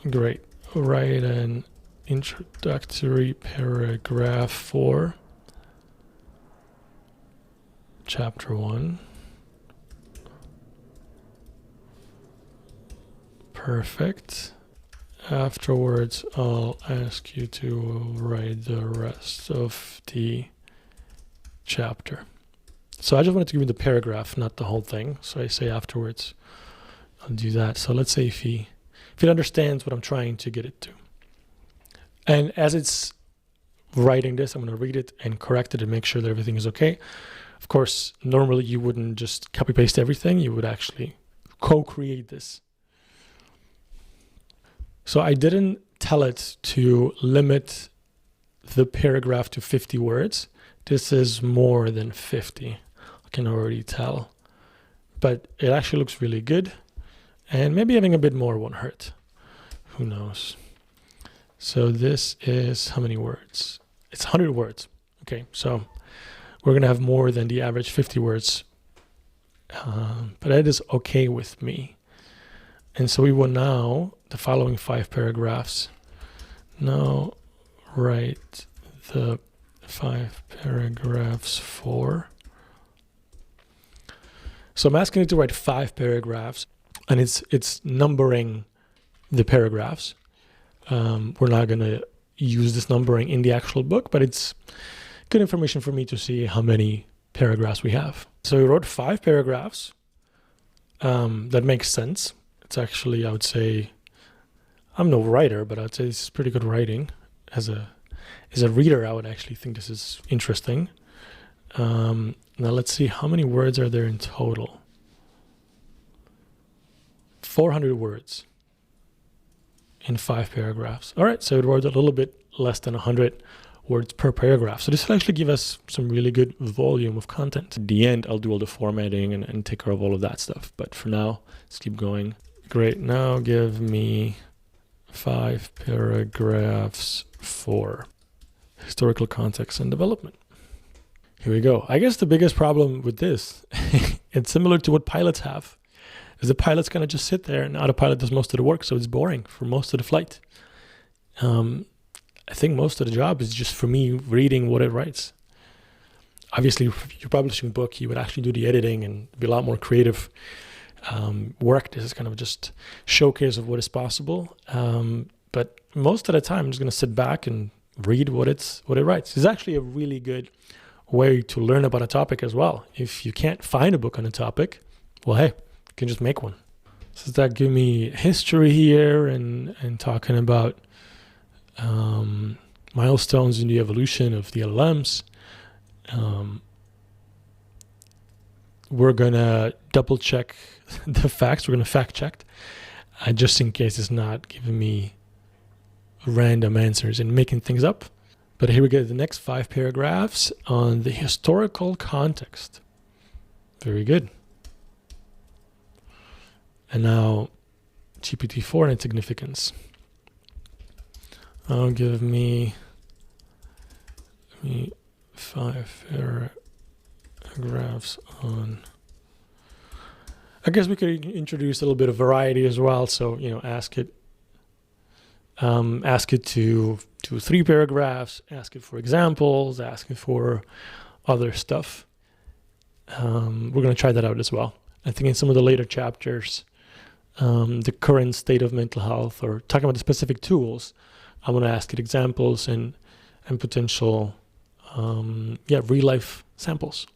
Great. Write an introductory paragraph for chapter 1. Perfect. Afterwards, I'll ask you to write the rest of the chapter. So I just wanted to give you the paragraph, not the whole thing. So I say afterwards, I'll do that. So let's say if it understands what I'm trying to get it to. And as it's writing this, I'm going to read it and correct it and make sure that everything is okay. Of course, normally you wouldn't just copy paste everything. You would actually co-create this. So I didn't tell it to limit the paragraph to 50 words. This is more than 50. I can already tell. But it actually looks really good. And maybe having a bit more won't hurt. Who knows? So this is how many words? It's 100 words. Okay, so we're going to have more than the average 50 words. But that is okay with me. And so we will now, the following 5 paragraphs. Now write the 5 paragraphs for. So I'm asking it to write 5 paragraphs, and it's numbering the paragraphs. We're not going to use this numbering in the actual book, but it's good information for me to see how many paragraphs we have. So we wrote 5 paragraphs. That makes sense. It's actually, I would say, I'm no writer, but I'd say this is pretty good writing. As a reader, I would actually think this is interesting. Now let's see, how many words are there in total? 400 words in 5 paragraphs. All right, so it wrote a little bit less than 100 words per paragraph. So this will actually give us some really good volume of content. At the end, I'll do all the formatting and take care of all of that stuff. But for now, let's keep going. Great, now give me 5 paragraphs for historical context and development. Here we go. I guess the biggest problem with this, it's similar to what pilots have, is the pilot's gonna just sit there and autopilot does most of the work, so it's boring for most of the flight. I think most of the job is just for me reading what it writes. Obviously, if you're publishing a book, you would actually do the editing and be a lot more creative work. This is kind of just showcase of what is possible. But most of the time, I'm just going to sit back and read what it writes. It's actually a really good way to learn about a topic as well. If you can't find a book on a topic, well, hey, you can just make one. So does that give me history here and talking about milestones in the evolution of the LLMs. We're going to double check the facts. We're going to fact check just in case it's not giving me random answers and making things up. But here we go, the next 5 paragraphs on the historical context. Very good. And now GPT-4 and its significance. Give me 5 paragraphs on. I guess we could introduce a little bit of variety as well. So, ask it to 3 paragraphs, ask it for examples, ask it for other stuff. We're going to try that out as well. I think in some of the later chapters, the current state of mental health or talking about the specific tools, I'm going to ask it examples and potential real life samples.